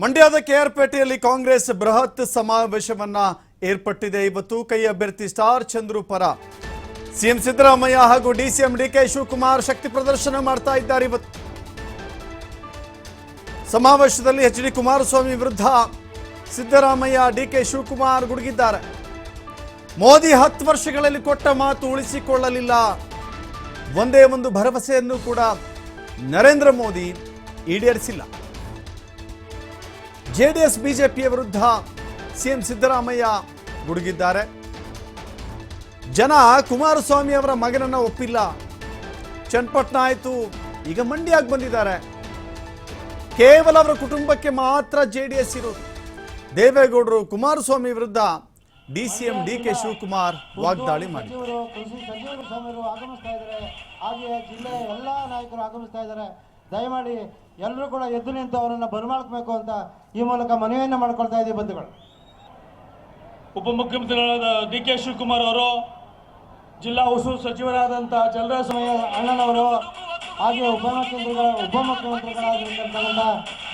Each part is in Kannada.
ಮಂಡ್ಯದ ಕೆಆರ್ಪೇಟೆಯಲ್ಲಿ ಕಾಂಗ್ರೆಸ್ ಬೃಹತ್ ಸಮಾವೇಶವನ್ನ ಏರ್ಪಟ್ಟಿದೆ. ಇವತ್ತು ಕೈ ಅಭ್ಯರ್ಥಿ ಸ್ಟಾರ್ ಚಂದ್ರು ಪರ ಸಿಎಂ ಸಿದ್ದರಾಮಯ್ಯ ಹಾಗೂ ಡಿಸಿಎಂ ಡಿಕೆ ಶಿವಕುಮಾರ್ ಶಕ್ತಿ ಪ್ರದರ್ಶನ ಮಾಡ್ತಾ ಇದ್ದಾರೆ. ಇವತ್ತು ಸಮಾವೇಶದಲ್ಲಿ ಎಚ್ಡಿ ಕುಮಾರಸ್ವಾಮಿ ವಿರುದ್ಧ ಸಿದ್ದರಾಮಯ್ಯ ಡಿಕೆ ಶಿವಕುಮಾರ್ ಗುಡುಗಿದ್ದಾರೆ. ಮೋದಿ 10 ವರ್ಷಗಳಲ್ಲಿ ಕೊಟ್ಟ ಮಾತು ಉಳಿಸಿಕೊಳ್ಳಲಿಲ್ಲ. ಒಂದೇ ಒಂದು ಭರವಸೆಯನ್ನು ಕೂಡ ನರೇಂದ್ರ ಮೋದಿ ಈಡೇರಿಸಿಲ್ಲ. ಜೆಡಿಎಸ್ ಬಿಜೆಪಿಯ ವಿರುದ್ಧ ಸಿಎಂ ಸಿದ್ದರಾಮಯ್ಯ ಗುಡುಗಿದ್ದಾರೆ. ಜನ ಕುಮಾರಸ್ವಾಮಿ ಅವರ ಮಗನನ್ನ ಒಪ್ಪಿಲ್ಲ. ಚನ್ನಪಟ್ಟಣ ಆಯಿತು, ಈಗ ಮಂಡ್ಯಕ್ಕೆ ಬಂದಿದ್ದಾರೆ. ಕೇವಲ ಅವರ ಕುಟುಂಬಕ್ಕೆ ಮಾತ್ರ ಜೆಡಿಎಸ್ ಇರೋದು. ದೇವೇಗೌಡರು ಕುಮಾರಸ್ವಾಮಿ ವಿರುದ್ಧ ಡಿಸಿಎಂ ಡಿಕೆ ಶಿವಕುಮಾರ್ ವಾಗ್ದಾಳಿ ಮಾಡಿದ್ದಾರೆ. ಆಗಮಿಸ್ತಾ ಇದ್ದಾರೆ, ಹಾಗೆ ಜಿಲ್ಲೆಯ ಎಲ್ಲ ನಾಯಕರು ಆಗಮಿಸ್ತಾ ಇದ್ದಾರೆ. ದಯಮಾಡಿ ಎಲ್ಲರೂ ಕೂಡ ಎದ್ದು ನಿಂತು ಅವರನ್ನು ಬರಮಾಡ್ಕೋಬೇಕು ಅಂತ ಈ ಮೂಲಕ ಮನವಿಯನ್ನು ಮಾಡ್ಕೊಳ್ತಾ ಇದ್ದೀವಿ. ಬಂಧುಗಳು, ಉಪಮುಖ್ಯಮಂತ್ರಿಗಳಾದ ಡಿಕೆ ಶಿವಕುಮಾರ್ ಅವರು, ಜಿಲ್ಲಾ ಉಸ್ತುವಾರಿ ಸಚಿವರಾದಂಥ ಚಲರಾಯಸ್ವಾಮಿ ಅಣ್ಣನವರು, ಹಾಗೆ ಉಪಮುಖ್ಯಮಂತ್ರಿಗಳಾಗಿರ್ತಕ್ಕಂಥ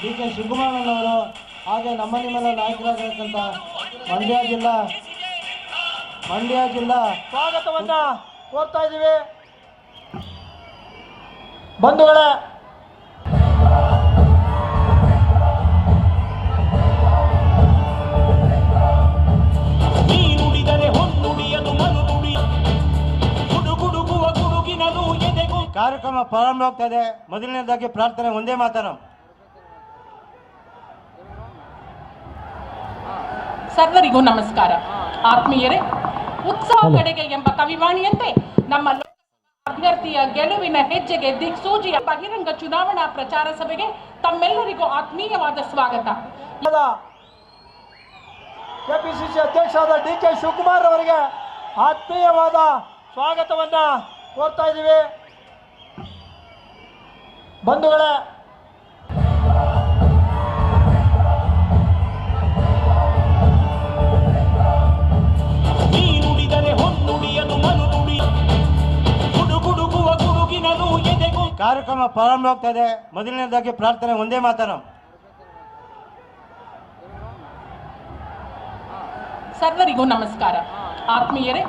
ಡಿಕೆ ಶಿವಕುಮಾರ್ ಅಣ್ಣನವರು, ಹಾಗೆ ನಮ್ಮ ನಿಮ್ಮೆಲ್ಲ ನಾಯಕರಾಗಿರ್ತಕ್ಕಂಥ ಮಂಡ್ಯ ಜಿಲ್ಲಾ ಸ್ವಾಗತವನ್ನು ಕೋರ್ತಾ ಇದ್ದೀವಿ. ಬಂಧುಗಳೇ, ಕಾರ್ಯಕ್ರಮ ಪ್ರಾರಂಭವಾಗ್ತಾ ಇದೆ. ಮೊದಲನೇದಾಗಿ ಪ್ರಾರ್ಥನೆ, ಒಂದೇ ಮಾತರಂ. ಸರ್ವರಿಗೂ ನಮಸ್ಕಾರ. ಆತ್ಮೀಯರೇ, ಉತ್ಸವ ಕಡೆಗೆ ಎಂಬ ಕವಿವಾಣಿಯಂತೆ ನಮ್ಮ ಅಭ್ಯರ್ಥಿಯ ಗೆಲುವಿನ ಹೆಜ್ಜೆಗೆ ದಿಕ್ಸೂಚಿಯ ಬಹಿರಂಗ ಚುನಾವಣಾ ಪ್ರಚಾರ ಸಭೆಗೆ ತಮ್ಮೆಲ್ಲರಿಗೂ ಆತ್ಮೀಯವಾದ ಸ್ವಾಗತ. ಕೆಪಿಸಿಸಿ ಅಧ್ಯಕ್ಷರಾದ ಡಿಕೆ ಶಿವಕುಮಾರ್ ಅವರಿಗೆ ಆತ್ಮೀಯವಾದ ಸ್ವಾಗತವನ್ನ ಕೋರ್ತಾ ಇದ್ದೀವಿ. ಬಂಧುಗಳೇ, ಕಾರ್ಯಕ್ರಮ ಪ್ರಾರಂಭವಾಗ್ತಾ ಇದೆ. ಮೊದಲನೇದಾಗಿ ಪ್ರಾರ್ಥನೆ, ಒಂದೇ ಮಾತರಂ. ಸರ್ವರಿಗೂ ನಮಸ್ಕಾರ. ಆತ್ಮೀಯರೇ,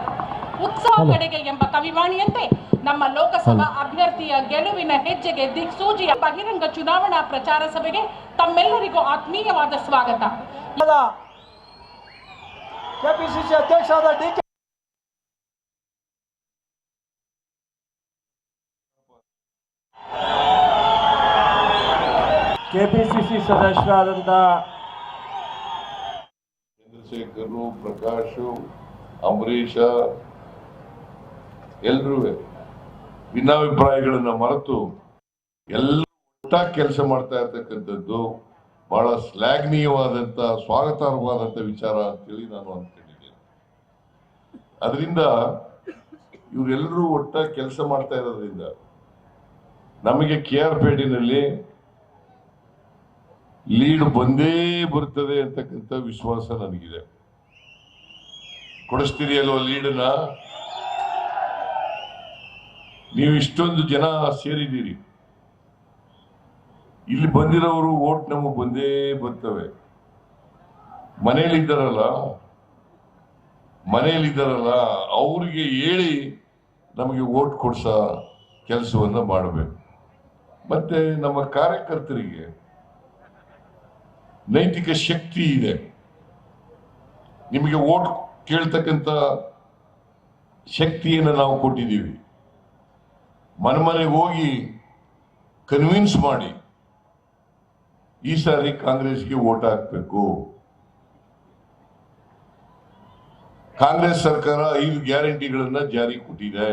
ಉತ್ಸವ ಕಡೆಗೆ ಎಂಬ ಕವಿವಾಣಿಯಂತೆ ನಮ್ಮ ಲೋಕಸಭಾ ಅಭ್ಯರ್ಥಿಯ ಗೆಲುವಿನ ಹೆಜ್ಜೆಗೆ ದಿಕ್ಸೂಚಿಯ ಬಹಿರಂಗ ಚುನಾವಣಾ ಪ್ರಚಾರ ಸಭೆಗೆ ತಮ್ಮೆಲ್ಲರಿಗೂ ಆತ್ಮೀಯವಾದ ಸ್ವಾಗತ. ಕೆಪಿಸಿಸಿ ಅಧ್ಯಕ್ಷರಾದ ಡಿಕೆ ಕೆಪಿಸಿಸಿ ಸದಸ್ಯರಾದಂಥ ಚಂದ್ರಶೇಖರ್, ಪ್ರಕಾಶ್, ಅಂಬರೀಷ ಎಲ್ಲರೂ ಭಿನ್ನಾಭಿಪ್ರಾಯಗಳನ್ನ ಮರೆತು ಎಲ್ಲ ಒಟ್ಟಾಗಿ ಕೆಲಸ ಮಾಡ್ತಾ ಇರ್ತಕ್ಕಂಥದ್ದು ಬಹಳ ಶ್ಲಾಘನೀಯವಾದಂತ ಸ್ವಾಗತಾರ್ಹವಾದಂತ ವಿಚಾರ ಅಂತೇಳಿ ನಾನು ಅಂದ್ಕೊಂಡಿದ್ದೇನೆ. ಅದರಿಂದ ಇವರೆಲ್ಲರೂ ಒಟ್ಟಾಗಿ ಕೆಲಸ ಮಾಡ್ತಾ ಇರೋದ್ರಿಂದ ನಮಗೆ ಕೆಆರ್ಪೇಟೆನಲ್ಲಿ ಲೀಡ್ ಬಂದೇ ಬರ್ತದೆ ಅಂತಕ್ಕಂಥ ವಿಶ್ವಾಸ ನನಗಿದೆ. ಕೊಡಿಸ್ತೀರಿ ಅಲ್ವ ಲೀಡನ್ನ? ನೀವು ಇಷ್ಟೊಂದು ಜನ ಸೇರಿದ್ದೀರಿ, ಇಲ್ಲಿ ಬಂದಿರೋರು ಓಟ್ ನಮಗೆ ಬಂದೇ ಬರ್ತವೆ. ಮನೆಯಲ್ಲಿದ್ದಾರಲ್ಲ ಅವ್ರಿಗೆ ಹೇಳಿ ನಮಗೆ ಓಟ್ ಕೊಡ್ಸೋ ಕೆಲಸವನ್ನ ಮಾಡಬೇಕು. ಮತ್ತೆ ನಮ್ಮ ಕಾರ್ಯಕರ್ತರಿಗೆ ನೈತಿಕ ಶಕ್ತಿ ಇದೆ. ನಿಮಗೆ ಓಟ್ ಕೇಳ್ತಕ್ಕಂಥ ಶಕ್ತಿಯನ್ನು ನಾವು ಕೊಟ್ಟಿದ್ದೀವಿ. ಮನೆಗೆ ಹೋಗಿ ಕನ್ವಿನ್ಸ್ ಮಾಡಿ ಈ ಸಾರಿ ಕಾಂಗ್ರೆಸ್ಗೆ ಓಟ್ ಹಾಕಬೇಕು. ಕಾಂಗ್ರೆಸ್ ಸರ್ಕಾರ 5 ಗ್ಯಾರಂಟಿಗಳನ್ನ ಜಾರಿ ಕೊಟ್ಟಿದೆ.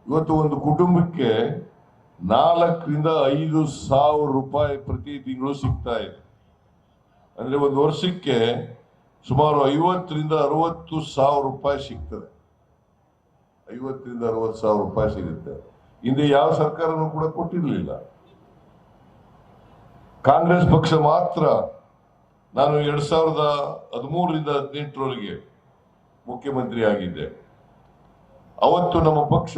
ಇವತ್ತು ಒಂದು ಕುಟುಂಬಕ್ಕೆ 4,000 ರಿಂದ 5,000 ರೂಪಾಯಿ ಪ್ರತಿ ತಿಂಗಳು ಸಿಗ್ತಾ ಇದೆ. ಅಂದ್ರೆ ಒಂದು ವರ್ಷಕ್ಕೆ ಸುಮಾರು 50,000 ರಿಂದ 60,000 ರೂಪಾಯಿ ಸಿಗ್ತದೆ. 50,000 ರಿಂದ 60,000 ರೂಪಾಯಿ ಸಿಗುತ್ತೆ. ಹಿಂದೆ ಯಾವ ಸರ್ಕಾರನೂ ಕೂಡ ಕೊಟ್ಟಿರಲಿಲ್ಲ. ಕಾಂಗ್ರೆಸ್ ಪಕ್ಷ ಮಾತ್ರ. ನಾನು 2013 ರಿಂದ 18ರವರೆಗೆ ಮುಖ್ಯಮಂತ್ರಿ ಆಗಿದ್ದೆ. ಅವತ್ತು ನಮ್ಮ ಪಕ್ಷ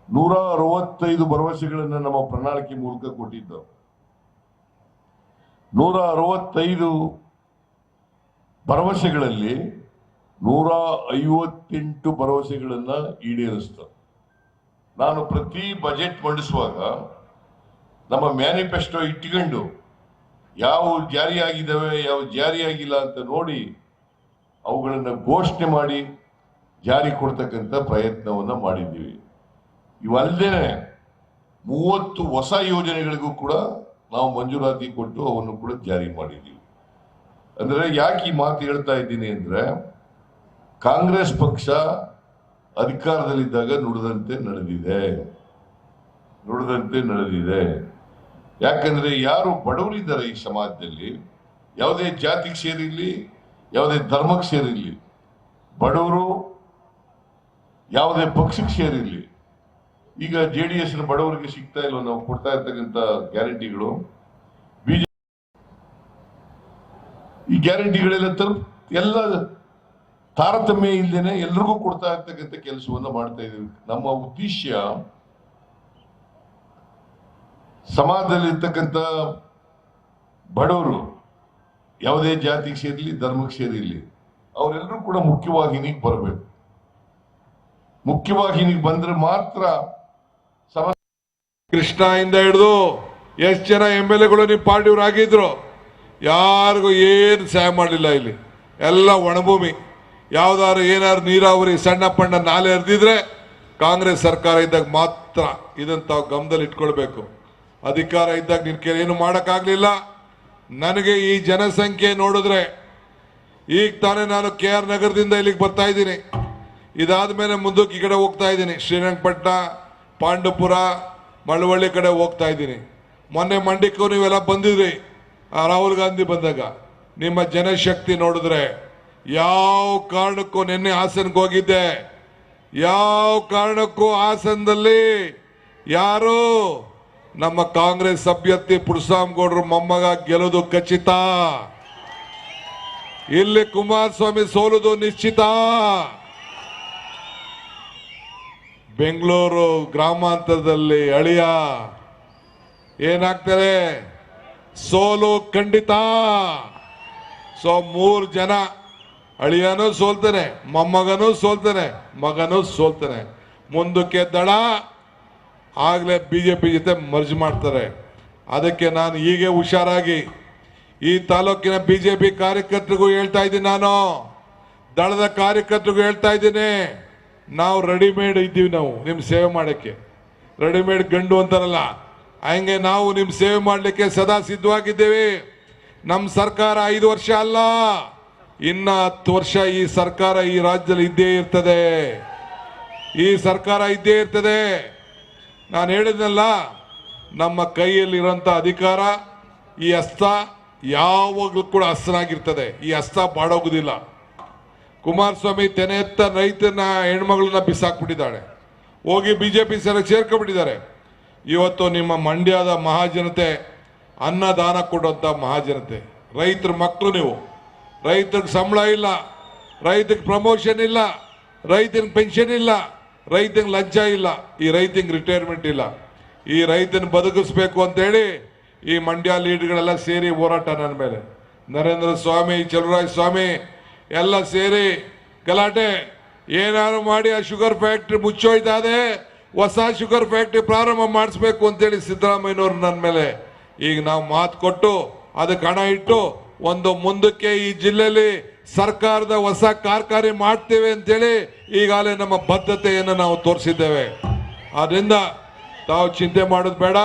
165 ಭರವಸೆಗಳನ್ನು ನಮ್ಮ ಪ್ರಣಾಳಿಕೆ ಮೂಲಕ ಕೊಟ್ಟಿದ್ದವು. 165 ಭರವಸೆಗಳಲ್ಲಿ 158 ಭರವಸೆಗಳನ್ನ ಈಡೇರಿಸ್ತಾರೆ. ನಾನು ಪ್ರತಿ ಬಜೆಟ್ ಮಂಡಿಸುವಾಗ ನಮ್ಮ ಮ್ಯಾನಿಫೆಸ್ಟೋ ಇಟ್ಕೊಂಡು ಯಾವ ಜಾರಿಯಾಗಿದ್ದಾವೆ ಯಾವ ಜಾರಿಯಾಗಿಲ್ಲ ಅಂತ ನೋಡಿ ಅವುಗಳನ್ನು ಘೋಷಣೆ ಮಾಡಿ ಜಾರಿ ಕೊಡ್ತಕ್ಕಂಥ ಪ್ರಯತ್ನವನ್ನು ಮಾಡಿದ್ದೀವಿ. ಇವಲ್ಲದೆ 30 ಹೊಸ ಯೋಜನೆಗಳಿಗೂ ಕೂಡ ನಾವು ಮಂಜೂರಾತಿ ಕೊಟ್ಟು ಅವನ್ನು ಕೂಡ ಜಾರಿ ಮಾಡಿದ್ದೀವಿ. ಅಂದ್ರೆ ಯಾಕೆ ಈ ಮಾತು ಹೇಳ್ತಾ ಇದ್ದೀನಿ ಅಂದ್ರೆ, ಕಾಂಗ್ರೆಸ್ ಪಕ್ಷ ಅಧಿಕಾರದಲ್ಲಿದ್ದಾಗ ನುಡಿದಂತೆ ನಡೆದಿದೆ. ಯಾಕಂದ್ರೆ ಯಾರು ಬಡವರಿದ್ದಾರೆ ಈ ಸಮಾಜದಲ್ಲಿ, ಯಾವುದೇ ಜಾತಿಗೆ ಸೇರಿರ್ಲಿ ಯಾವುದೇ ಧರ್ಮಕ್ಕೆ ಸೇರಿರ್ಲಿ, ಬಡವರು ಯಾವುದೇ ಪಕ್ಷಕ್ಕೆ ಸೇರಿರ್ಲಿ, ಈಗ JDS ಬಡವರಿಗೆ ಸಿಗ್ತಾ ಇಲ್ವ ನಾವು ಕೊಡ್ತಾ ಇರ್ತಕ್ಕಂಥ ಗ್ಯಾರಂಟಿಗಳು, ಈ ಗ್ಯಾರಂಟಿಗಳೆಲ್ಲ ಎಲ್ಲ ತಾರತಮ್ಯ ಇಲ್ಲದೇನೆ ಎಲ್ರಿಗೂ ಕೊಡ್ತಾ ಇರ್ತಕ್ಕಂಥ ಕೆಲಸವನ್ನ ಮಾಡ್ತಾ ಇದ್ದೀವಿ. ನಮ್ಮ ಉದ್ದೇಶ ಸಮಾಜದಲ್ಲಿ ಇರ್ತಕ್ಕಂಥ ಬಡವರು ಯಾವುದೇ ಜಾತಿಗೆ ಸೇರಿರಲಿ ಧರ್ಮಕ್ಕೆ ಸೇರಿರಲಿ ಅವರೆಲ್ಲರೂ ಕೂಡ ಮುಖ್ಯವಾಹಿನಿಗೆ ಬರಬೇಕು. ಮುಖ್ಯವಾಹಿನಿಗೆ ಬಂದ್ರೆ ಮಾತ್ರ ಕೃಷ್ಣ ಇಂದ ಹಿಡಿದು ಎಷ್ಟು ಜನ MLAಗಳು ನಿಮ್ಮ ಪಾರ್ಟಿಯವ್ರು ಆಗಿದ್ರು, ಯಾರಿಗೂ ಏನು ಸಹಾಯ ಮಾಡಲಿಲ್ಲ. ಇಲ್ಲಿ ಎಲ್ಲ ಒಣಭೂಮಿ. ಯಾವ್ದಾದ್ರು ಏನಾದ್ರು ನೀರಾವರಿ ಸಣ್ಣ ಪಣ್ಣ ನಾಲೆ ಹರಿದಿದ್ರೆ ಕಾಂಗ್ರೆಸ್ ಸರ್ಕಾರ ಇದ್ದಾಗ ಮಾತ್ರ ಇದನ್ನ ತಾವು ಗಮನದಲ್ಲಿ ಇಟ್ಕೊಳ್ಬೇಕು. ಅಧಿಕಾರ ಇದ್ದಾಗ ನಿನ್ ಕೈ ಏನು ಮಾಡೋಕ್ಕಾಗಲಿಲ್ಲ. ನನಗೆ ಈ ಜನಸಂಖ್ಯೆ ನೋಡಿದ್ರೆ, ಈಗ ತಾನೇ ನಾನು KR ನಗರದಿಂದ ಇಲ್ಲಿಗೆ ಬರ್ತಾ ಇದ್ದೀನಿ, ಇದಾದ ಮೇಲೆ ಮುಂದಕ್ಕೆ ಈ ಕಡೆ ಹೋಗ್ತಾ ಇದ್ದೀನಿ, ಶ್ರೀರಂಗಪಟ್ಟಣ, ಪಾಂಡವಪುರ, ಮಳವಳ್ಳಿ ಕಡೆ ಹೋಗ್ತಾ ಇದ್ದೀನಿ. ಮೊನ್ನೆ ಮಂಡ್ಯಕ್ಕೂ ನೀವೆಲ್ಲ ಬಂದಿದ್ರಿ, ರಾಹುಲ್ ಗಾಂಧಿ ಬಂದಾಗ. ನಿಮ್ಮ ಜನಶಕ್ತಿ ನೋಡಿದ್ರೆ ಯಾವ ಕಾರಣಕ್ಕೂ, ನಿನ್ನೆ ಹಾಸನ್ಗೆ ಹೋಗಿದ್ದೆ, ಯಾವ ಕಾರಣಕ್ಕೂ ಹಾಸನದಲ್ಲಿ ಯಾರು ನಮ್ಮ ಕಾಂಗ್ರೆಸ್ ಅಭ್ಯರ್ಥಿ ಪುರುಷಾಮಗೌಡರು ಮೊಮ್ಮಗ ಗೆಲ್ಲೋದು ಖಚಿತ. ಇಲ್ಲಿ ಕುಮಾರಸ್ವಾಮಿ ಸೋಲುದು ನಿಶ್ಚಿತ. ಬೆಂಗಳೂರು ಗ್ರಾಮಾಂತರದಲ್ಲಿ ಅಳಿಯ ಏನಾಗ್ತಾರೆ, ಸೋಲು ಖಂಡಿತ. ಸೊ 3 ಜನ, ಅಳಿಯನೂ ಸೋಲ್ತಾನೆ, ಮೊಮ್ಮಗನೂ ಸೋಲ್ತಾನೆ, ಮಗನೂ ಸೋಲ್ತಾನೆ. ಮುಂದಕ್ಕೆ ದಳ ಆಗ್ಲೇ BJP ಜೊತೆ ಮರ್ಜ್ ಮಾಡ್ತಾರೆ. ಅದಕ್ಕೆ ನಾನು ಹೀಗೆ ಹುಷಾರಾಗಿ ಈ ತಾಲೂಕಿನ BJP ಕಾರ್ಯಕರ್ತರಿಗೂ ಹೇಳ್ತಾ ಇದ್ದೀನಿ, ನಾನು ದಳದ ಕಾರ್ಯಕರ್ತರಿಗೂ ಹೇಳ್ತಾ ಇದ್ದೀನಿ, ನಾವು ರೆಡಿಮೇಡ್ ಇದ್ದೀವಿ. ನಾವು ನಿಮ್ಮ ಸೇವೆ ಮಾಡೋಕ್ಕೆ ರೆಡಿಮೇಡ್ ಗಂಡು ಅಂತಾರಲ್ಲ, ಹಂಗೆ ನಾವು ನಿಮ್ಮ ಸೇವೆ ಮಾಡಲಿಕ್ಕೆ ಸದಾ ಸಿದ್ಧವಾಗಿದ್ದೇವೆ. ನಮ್ಮ ಸರ್ಕಾರ 5 ವರ್ಷ ಅಲ್ಲ, ಇನ್ನ 10 ವರ್ಷ ಈ ಸರ್ಕಾರ ಈ ರಾಜ್ಯದಲ್ಲಿ ಇದ್ದೇ ಇರ್ತದೆ. ಈ ಸರ್ಕಾರ ಇದ್ದೇ ಇರ್ತದೆ. ನಾನು ಹೇಳಿದ್ನಲ್ಲ, ನಮ್ಮ ಕೈಯಲ್ಲಿರೋಂಥ ಅಧಿಕಾರ, ಈ ಹಸ್ತ ಯಾವಾಗಲೂ ಕೂಡ ಹಸ್ತನಾಗಿರ್ತದೆ. ಈ ಹಸ್ತ ಬಾಡೋಗುದಿಲ್ಲ. ಕುಮಾರಸ್ವಾಮಿ ತೆನೆ ಎತ್ತ ರೈತನ ಹೆಣ್ಮಗಳನ್ನ ಬಿಸಾಕ್ಬಿಟ್ಟಿದ್ದಾಳೆ, ಹೋಗಿ BJP ಸೇರ್ಕೊಂಡ್ಬಿಟ್ಟಿದ್ದಾರೆ. ಇವತ್ತು ನಿಮ್ಮ ಮಂಡ್ಯದ ಮಹಾಜನತೆ ಅನ್ನದಾನ ಕೊಡುವಂಥ ಮಹಾಜನತೆ, ರೈತರ ಮಕ್ಕಳು ನೀವು. ರೈತರಿಗೆ ಸಂಬಳ ಇಲ್ಲ, ರೈತರಿಗೆ ಪ್ರಮೋಷನ್ ಇಲ್ಲ, ರೈತನ ಪೆನ್ಷನ್ ಇಲ್ಲ, ರೈತಂಗೆ ಲಂಚ ಇಲ್ಲ, ಈ ರೈತಂಗೆ ರಿಟೈರ್ಮೆಂಟ್ ಇಲ್ಲ. ಈ ರೈತನ ಬದುಕಿಸ್ಬೇಕು ಅಂತೇಳಿ ಈ ಮಂಡ್ಯ ಲೀಡ್ಗಳೆಲ್ಲ ಸೇರಿ ಹೋರಾಟ ನನ್ನ ಮೇಲೆ, ನರೇಂದ್ರ ಸ್ವಾಮಿ, ಚಲುವರಾಯ ಸ್ವಾಮಿ ಎಲ್ಲ ಸೇರಿ ಗಲಾಟೆ ಏನಾದ್ರು ಮಾಡಿ ಆ ಶುಗರ್ ಫ್ಯಾಕ್ಟ್ರಿ ಮುಚ್ಚೋಯ್ತಾದೆ, ಹೊಸ ಶುಗರ್ ಫ್ಯಾಕ್ಟ್ರಿ ಪ್ರಾರಂಭ ಮಾಡಿಸ್ಬೇಕು ಅಂತೇಳಿ ಸಿದ್ದರಾಮಯ್ಯನವ್ರು ನನ್ನ ಮೇಲೆ ಈಗ ನಾವು ಮಾತು ಕೊಟ್ಟು ಅದಕ್ಕೆ ಹಣ ಇಟ್ಟು ಒಂದು ಮುಂದಕ್ಕೆ ಈ ಜಿಲ್ಲೆಯಲ್ಲಿ ಸರ್ಕಾರದ ಹೊಸ ಕಾರ್ಖಾನೆ ಮಾಡ್ತೇವೆ ಅಂತೇಳಿ ಈಗಾಗಲೇ ನಮ್ಮ ಬದ್ಧತೆಯನ್ನು ನಾವು ತೋರಿಸಿದ್ದೇವೆ. ಆದ್ರಿಂದ ತಾವು ಚಿಂತೆ ಮಾಡೋದು ಬೇಡ.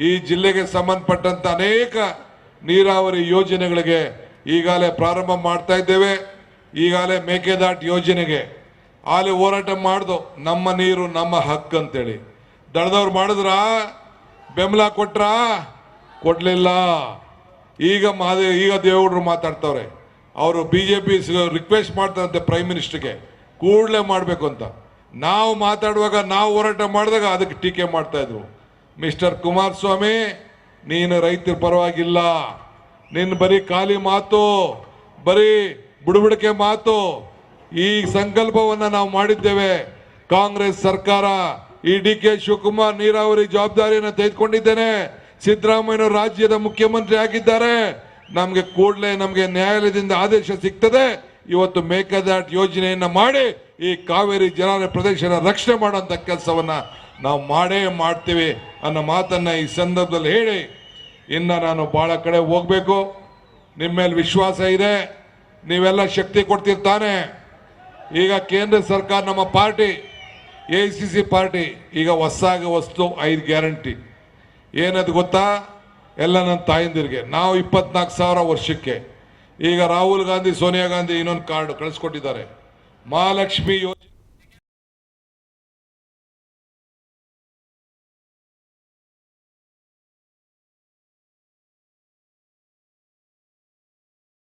ಈ ಜಿಲ್ಲೆಗೆ ಸಂಬಂಧಪಟ್ಟಂತ ಅನೇಕ ನೀರಾವರಿ ಯೋಜನೆಗಳಿಗೆ ಈಗಾಗಲೇ ಪ್ರಾರಂಭ ಮಾಡ್ತಾ ಇದ್ದೇವೆ. ಈಗಾಗಲೇ ಮೇಕೆದಾಟು ಯೋಜನೆಗೆ ಅಲ್ಲಿ ಹೋರಾಟ ಮಾಡ್ದು, ನಮ್ಮ ನೀರು ನಮ್ಮ ಹಕ್ಕು ಅಂತೇಳಿ. ದಳದವ್ರು ಮಾಡಿದ್ರ, ಬೆಂಬಲ ಕೊಡ್ಲಿಲ್ಲ. ಈಗ ದೇವೇಗೌಡರು ಮಾತಾಡ್ತವ್ರೆ, ಅವರು BJP ರಿಕ್ವೆಸ್ಟ್ ಮಾಡ್ತಾರಂತೆ ಪ್ರೈಮ್ ಮಿನಿಸ್ಟರ್ಗೆ ಕೂಡಲೇ ಮಾಡಬೇಕು ಅಂತ. ನಾವು ಮಾತಾಡುವಾಗ, ನಾವು ಹೋರಾಟ ಮಾಡಿದಾಗ ಅದಕ್ಕೆ ಟೀಕೆ ಮಾಡ್ತಾ ಇದ್ರು. ಮಿಸ್ಟರ್ ಕುಮಾರಸ್ವಾಮಿ, ನೀನು ರೈತರ ಪರವಾಗಿಲ್ಲ, ನಿನ್ನ ಬರೀ ಖಾಲಿ ಮಾತು, ಬರೀ ಬುಡಬುಡಿಕೆ ಮಾತು. ಈ ಸಂಕಲ್ಪವನ್ನ ನಾವು ಮಾಡಿದ್ದೇವೆ. ಕಾಂಗ್ರೆಸ್ ಸರ್ಕಾರ ಈ DK ಶಿವಕುಮಾರ್ ನೀರಾವರಿ ಜವಾಬ್ದಾರಿಯನ್ನು ತೆಗೆದುಕೊಂಡಿದ್ದೇನೆ, ಸಿದ್ದರಾಮಯ್ಯ ರಾಜ್ಯದ ಮುಖ್ಯಮಂತ್ರಿ ಆಗಿದ್ದಾರೆ. ನಮಗೆ ಕೂಡಲೇ ನಮಗೆ ನ್ಯಾಯಾಲಯದಿಂದ ಆದೇಶ ಸಿಗ್ತದೆ. ಇವತ್ತು ಮೇಕೆದಾಟು ಯೋಜನೆಯನ್ನ ಮಾಡಿ ಈ ಕಾವೇರಿ ಜಲಾನಯ ಪ್ರದೇಶನ ರಕ್ಷಣೆ ಮಾಡುವಂತ ಕೆಲಸವನ್ನ ನಾವು ಮಾಡೇ ಮಾಡ್ತೀವಿ ಅನ್ನೋ ಮಾತನ್ನ ಈ ಸಂದರ್ಭದಲ್ಲಿ ಹೇಳಿ, ಇನ್ನ ನಾನು ಬಹಳ ಕಡೆ ಹೋಗ್ಬೇಕು. ನಿಮ್ಮ ಮೇಲೆ ವಿಶ್ವಾಸ ಇದೆ, ನೀವೆಲ್ಲ ಶಕ್ತಿ ಕೊಡ್ತಿರ್ತಾನೆ. ಈಗ ಕೇಂದ್ರ ಸರ್ಕಾರ, ನಮ್ಮ ಪಾರ್ಟಿ AICC ಪಾರ್ಟಿ ಈಗ ಹೊಸಾಗಿ 5 ಗ್ಯಾರಂಟಿ ಏನದು ಗೊತ್ತಾ? ಎಲ್ಲ ನನ್ನ ತಾಯಂದಿರಿಗೆ ನಾವು 24,000 ವರ್ಷಕ್ಕೆ. ಈಗ ರಾಹುಲ್ ಗಾಂಧಿ, ಸೋನಿಯಾ ಗಾಂಧಿ ಇನ್ನೊಂದು ಕಾರ್ಡ್ ಕಳಿಸ್ಕೊಟ್ಟಿದ್ದಾರೆ, ಮಹಾಲಕ್ಷ್ಮಿ ಯೋಜನೆ.